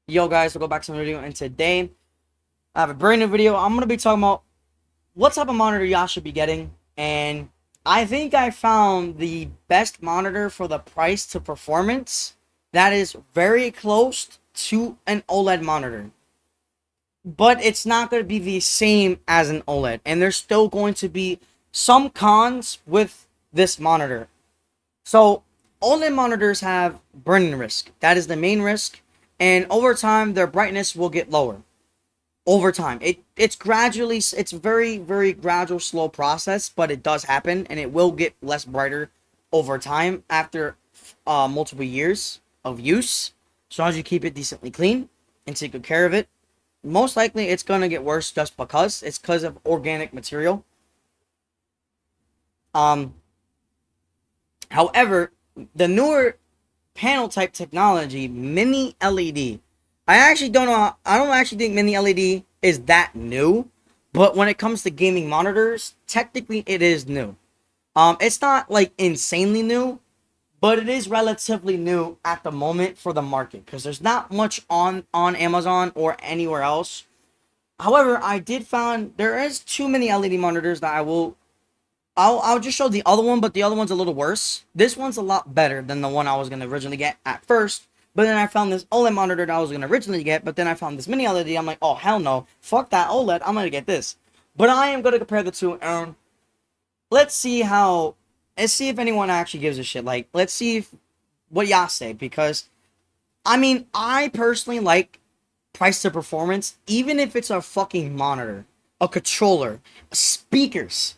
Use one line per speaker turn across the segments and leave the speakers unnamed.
Yo guys, welcome back to another video, and today I have a brand new video. I'm gonna be talking about what type of monitor y'all should be getting, and I think I found the best monitor for the price to performance that is very close to an OLED monitor, but it's not going to be the same as an OLED, and there's still going to be some cons with this monitor. So OLED monitors have burn-in risk. That is the main risk, and over time their brightness will get lower. Over time, it's very gradual, slow process, but it does happen, and it will get less brighter over time after multiple years of use. As long as you keep it decently clean and take good care of it, most likely it's gonna get worse just because it's because of organic material. Um, However, the newer panel type technology, mini LED. I actually don't know. I don't actually think mini LED is that new, but when it comes to gaming monitors, technically it is new. It's not like insanely new, but it is relatively new at the moment for the market because there's not much on Amazon or anywhere else. However, I did find there is too many LED monitors that I'll just show the other one, but the other one's a little worse. This one's a lot better than the one I was gonna originally get at first. But then I found this OLED monitor that I was gonna originally get, but then I found this mini LED. I'm like, oh hell no, fuck that OLED. I'm gonna get this. But I am gonna compare the two, and let's see how. Let's see if anyone actually gives a shit. Like, let's see if what y'all say, because I mean, I personally like price to performance, even if it's a fucking monitor, a controller, speakers.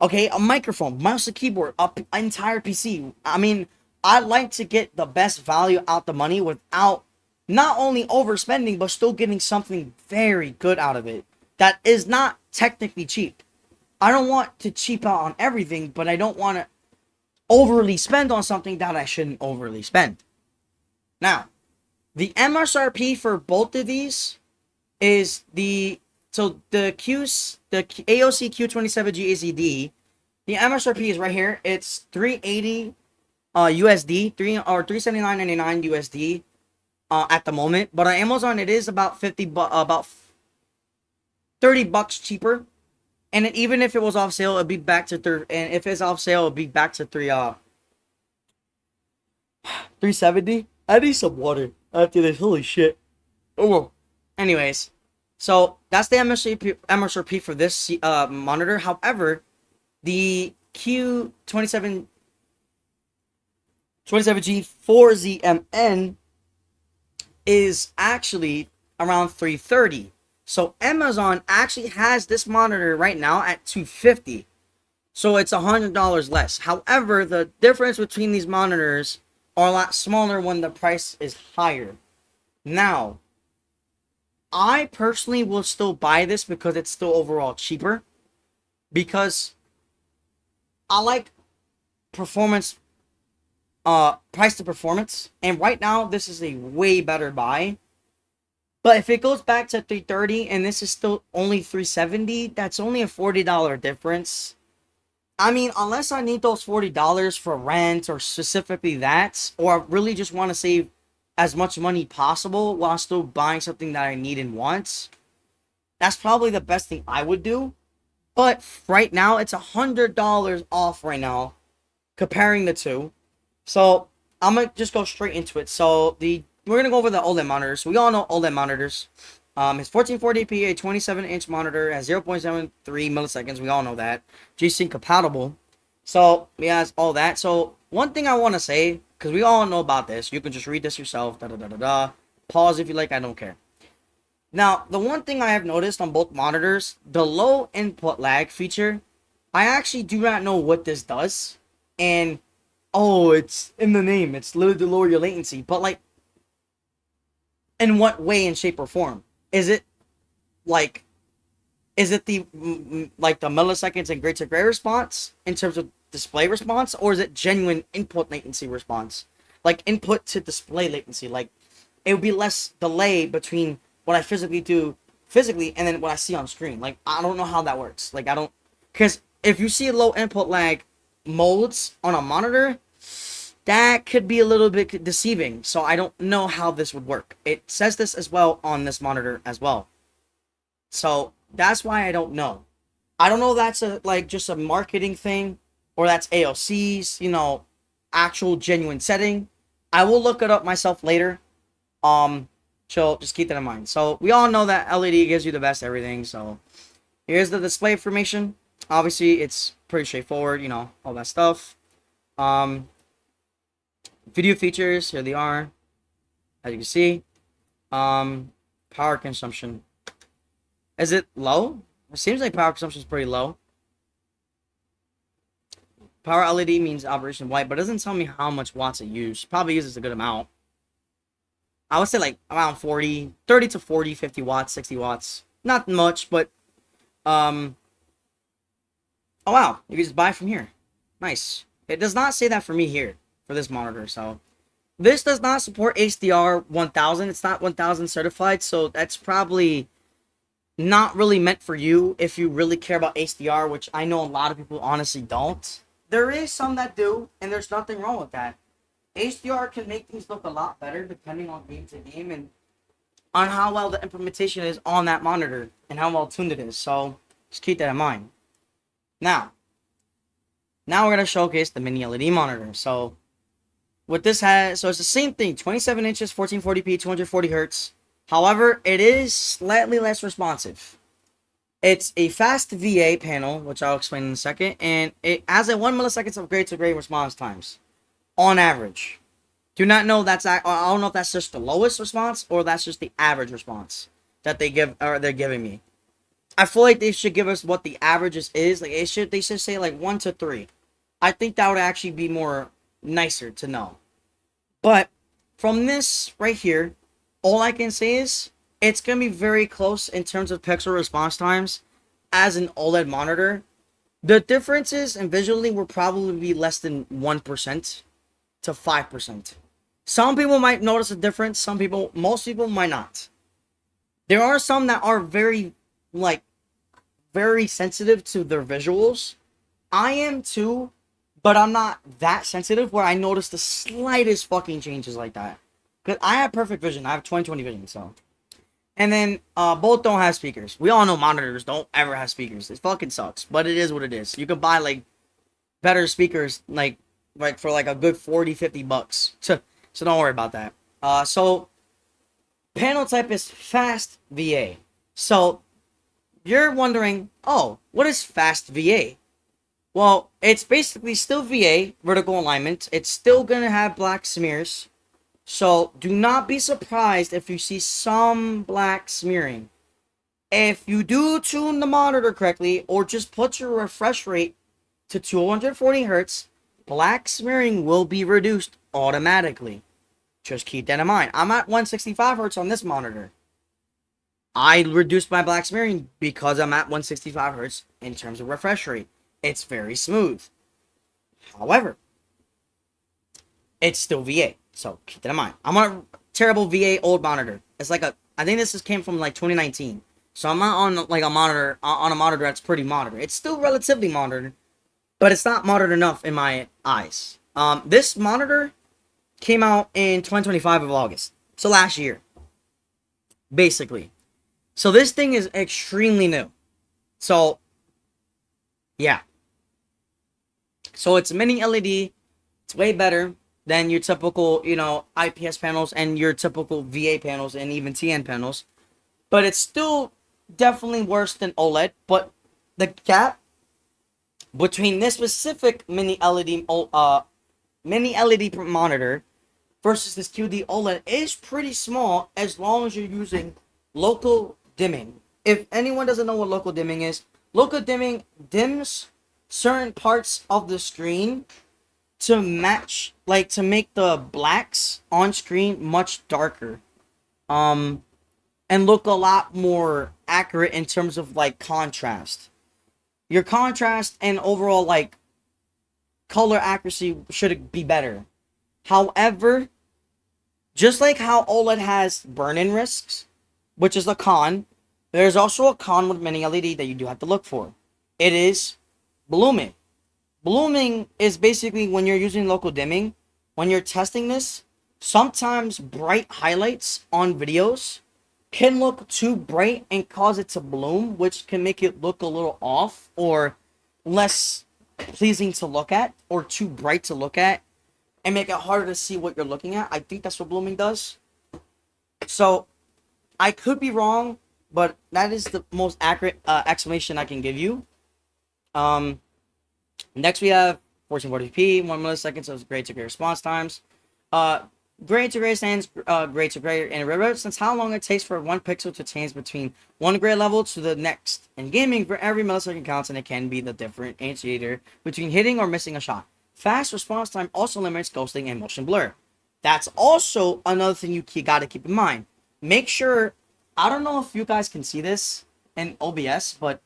Okay, a microphone, mouse and keyboard, entire PC. I mean, I like to get the best value out the money without not only overspending, but still getting something very good out of it that is not technically cheap. I don't want to cheap out on everything, but I don't want to overly spend on something that I shouldn't overly spend. Now, the MSRP for both of these is the AOC Q27G ACD. The MSRP is right here. It's 380 USD, 379.99 USD at the moment. But on Amazon it is about about $30 cheaper. And even if it was off sale, it'd be back to and if it's off sale, it'd be back to 370. I need some water after this. Holy shit. Oh. Anyways, so that's the MSRP for this monitor. However, the Q27G4ZMN is actually around 330. So Amazon actually has this monitor right now at 250. So it's $100 less. However, the difference between these monitors are a lot smaller when the price is higher. Now, I personally will still buy this because it's still overall cheaper. Because I like performance, price to performance. And right now, this is a way better buy. But if it goes back to 330 and this is still only 370, that's only a $40 difference. I mean, unless I need those $40 for rent or specifically that, or I really just want to save as much money possible while still buying something that I need and want, that's probably the best thing I would do. But right now, it's $100 off right now, comparing the two. So I'm gonna just go straight into it. So we're gonna go over the OLED monitors. We all know OLED monitors. It's 1440p, a 27-inch monitor, has 0.73 milliseconds. We all know that. G-Sync compatible. So yeah, it's all that. So one thing I want to say, because we all know about this, you can just read this yourself. Da da da da da. Pause if you like. I don't care. Now, the one thing I have noticed on both monitors, the low input lag feature, I actually do not know what this does. And, oh, it's in the name. It's literally to lower your latency. But, like, in what way, in shape, or form? Is it, like, is it the, like, the milliseconds and gray to gray response in terms of display response? Or is it genuine input latency response? Like, input to display latency. Like, it would be less delay between what I physically do and then what I see on screen. Like, I don't know how that works. Like, I don't, because if you see low input lag modes on a monitor, that could be a little bit deceiving. So I don't know how this would work. It says this as well on this monitor as well. So that's why I don't know. I don't know if that's a like just a marketing thing or that's AOC's, actual genuine setting. I will look it up myself later. So just keep that in mind. So we all know that LED gives you the best everything. So here's the display information. Obviously, it's pretty straightforward, all that stuff. Video features, here they are. As you can see. Power consumption. Is it low? It seems like power consumption is pretty low. Power LED means operation white, but it doesn't tell me how much watts it uses. Probably uses a good amount. I would say like around 30 to 40, 50 watts, 60 watts. Not much, but oh wow, you can just buy from here. Nice. It does not say that for me here for this monitor, so this does not support HDR 1000. It's not 1000 certified, so that's probably not really meant for you if you really care about HDR, which I know a lot of people honestly don't. There is some that do, and there's nothing wrong with that. HDR can make things look a lot better depending on game to game and on how well the implementation is on that monitor and how well tuned it is. So just keep that in mind. Now we're going to showcase the mini LED monitor. So what this has, so it's the same thing, 27 inches, 1440p, 240 hertz. However, it is slightly less responsive. It's a fast VA panel, which I'll explain in a second, and it has a 1 milliseconds of gray to gray response times, on average. Do not know that's, I don't know if that's just the lowest response, or that's just the average response that they give, or they're giving me. I feel like they should give us what the averages is, like they should say like 1 to 3. I think that would actually be more nicer to know. But, from this right here, all I can say is, it's going to be very close in terms of pixel response times as an OLED monitor. The differences and visually will probably be less than 1% to 5%. Some people might notice a difference. Most people might not. There are some that are very sensitive to their visuals. I am too, but I'm not that sensitive where I notice the slightest fucking changes like that. Because I have perfect vision. I have 20/20 vision, so. And then, both don't have speakers. We all know monitors don't ever have speakers. It fucking sucks. But it is what it is. You could buy, better speakers, for, a good 40, 50 bucks. So don't worry about that. So, panel type is fast VA. So, you're wondering, oh, what is fast VA? Well, it's basically still VA, vertical alignment. It's still gonna have black smears. So, do not be surprised if you see some black smearing. If you do tune the monitor correctly, or just put your refresh rate to 240 Hz, black smearing will be reduced automatically. Just keep that in mind. I'm at 165 Hz on this monitor. I reduced my black smearing because I'm at 165 Hz in terms of refresh rate. It's very smooth. However, it's still VA. So, keep that in mind. I'm on a terrible VA old monitor. It's I think this came from 2019. So, I'm not on a monitor that's pretty modern. It's still relatively modern, but it's not modern enough in my eyes. This monitor came out in 2025 of August. So, last year. Basically. So, this thing is extremely new. So, yeah. So, it's a mini LED. It's way better than your typical, IPS panels and your typical VA panels and even TN panels. But it's still definitely worse than OLED. But the gap between this specific mini LED monitor versus this QD OLED is pretty small as long as you're using local dimming. If anyone doesn't know what local dimming is, local dimming dims certain parts of the screen to match, to make the blacks on screen much darker. And look a lot more accurate in terms of, contrast. Your contrast and overall, color accuracy should be better. However, just like how OLED has burn-in risks, which is a con, there's also a con with mini LED that you do have to look for. It is blooming. Blooming is basically when you're using local dimming, when you're testing this, sometimes bright highlights on videos can look too bright and cause it to bloom, which can make it look a little off or less pleasing to look at or too bright to look at and make it harder to see what you're looking at. I think that's what blooming does. So I could be wrong, but that is the most accurate explanation I can give you. Um, Next we have 1440p, 1 millisecond, so it's great to great response times. Great to great stands, great to great in since how long it takes for one pixel to change between one grade level to the next. In gaming, for every millisecond counts, and it can be the differentiator between hitting or missing a shot. Fast response time also limits ghosting and motion blur. That's also another thing you gotta keep in mind. Make sure, I don't know if you guys can see this in OBS, but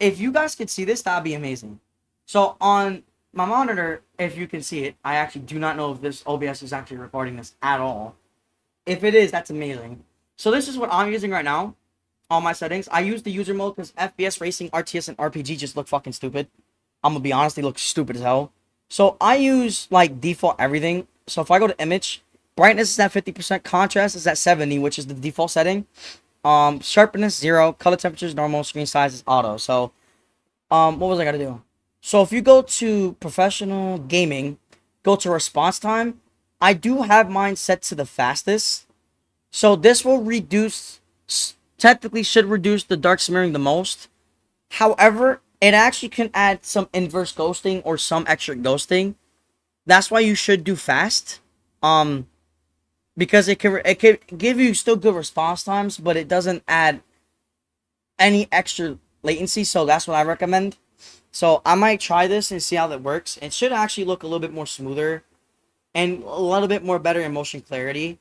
if you guys could see this, that'd be amazing. So on my monitor, if you can see it, I actually do not know if this OBS is actually recording this at all. If it is, that's amazing. So this is what I'm using right now. All my settings. I use the user mode because FPS, racing, RTS, and RPG just look fucking stupid. I'm gonna be honest, they look stupid as hell. So I use like default everything. So if I go to image, brightness is at 50%, contrast is at 70, which is the default setting. Sharpness 0, color temperature is normal, screen size is auto. So what was I gotta do? So if you go to professional gaming, go to response time, I do have mine set to the fastest. So this will reduce, technically should reduce the dark smearing the most. However, it actually can add some inverse ghosting or some extra ghosting. That's why you should do fast. Because it can give you still good response times, but it doesn't add any extra latency. So that's what I recommend. So I might try this and see how that works. It should actually look a little bit more smoother and a little bit more better in motion clarity.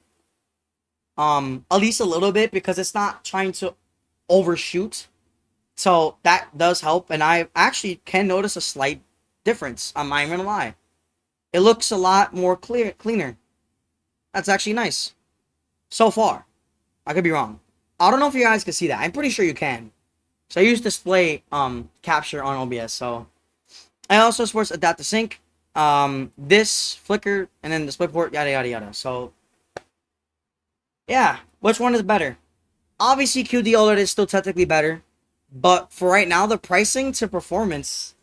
At least a little bit, because it's not trying to overshoot. So that does help, and I actually can notice a slight difference. I'm not even gonna lie. It looks a lot more cleaner. That's actually nice. So far. I could be wrong. I don't know if you guys can see that. I'm pretty sure you can. So I use display capture on OBS. So I also supports adaptive sync, this flicker, and then display port, yada yada yada. So yeah, which one is better? Obviously QD OLED is still technically better, but for right now, the pricing to performance,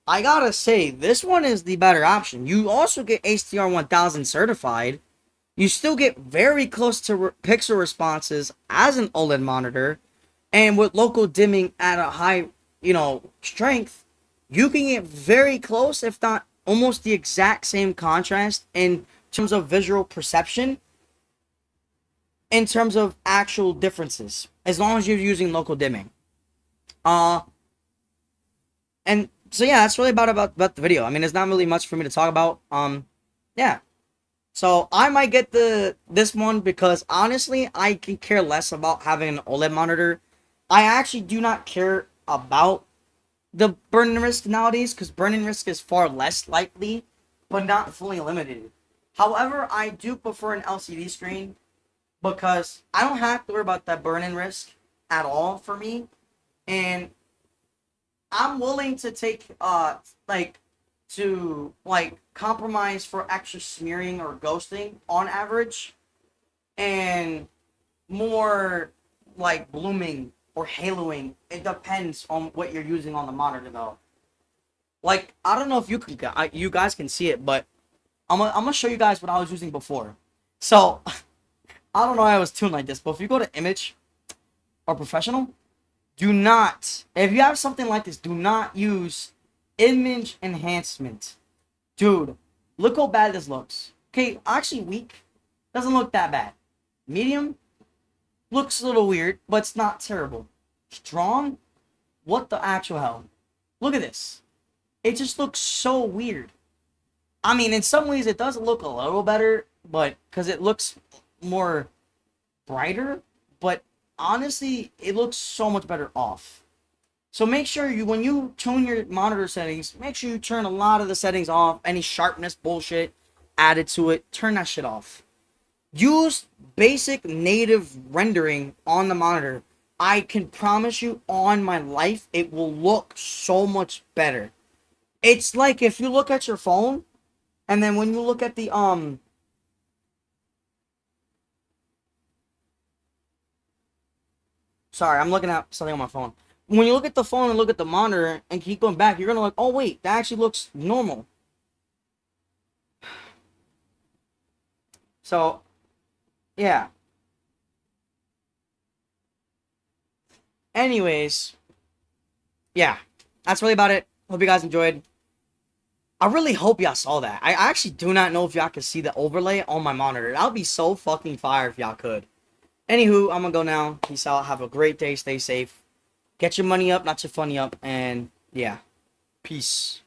I gotta say this one is the better option. You also get HDR 1000 certified. You still get very close to pixel responses as an OLED monitor. And with local dimming at a high, strength, you can get very close, if not almost the exact same contrast in terms of visual perception, in terms of actual differences, as long as you're using local dimming. And so yeah, that's really about the video. I mean, there's not really much for me to talk about. Yeah. So I might get this one because honestly, I can care less about having an OLED monitor. I actually do not care about the burn-in risk nowadays, because burn-in risk is far less likely, but not fully eliminated. However, I do prefer an LCD screen because I don't have to worry about that burn-in risk at all for me, and I'm willing to take compromise for extra smearing or ghosting on average, and more like blooming or haloing. It depends on what you're using on the monitor though. Like, I don't know if you guys can see it, but I'm gonna show you guys what I was using before. So I don't know why I was tuned like this, but if you go to image or professional, do not, if you have something like this, do not use image enhancement. Dude, look how bad this looks. Okay, actually weak. Doesn't look that bad. Medium looks a little weird, but it's not terrible. Strong? What the actual hell? Look at this. It just looks so weird. I mean, in some ways it does look a little better, but because it looks more brighter, but honestly, it looks so much better off. So make sure when you tune your monitor settings, make sure you turn a lot of the settings off. Any sharpness bullshit added to it, turn that shit off. Use basic native rendering on the monitor. I can promise you on my life, it will look so much better. It's like if you look at your phone And then when you look at the sorry, I'm looking at something on my phone. When you look at the phone and look at the monitor and keep going back, you're gonna like, oh wait, that actually looks normal. So yeah. Anyways, yeah, that's really about it. Hope you guys enjoyed. I really hope y'all saw that. I actually do not know if y'all can see the overlay on my monitor. That would be so fucking fire if y'all could. Anywho, I'm gonna go now. Peace out. Have a great day. Stay safe. Get your money up, not your funny up. And yeah, peace.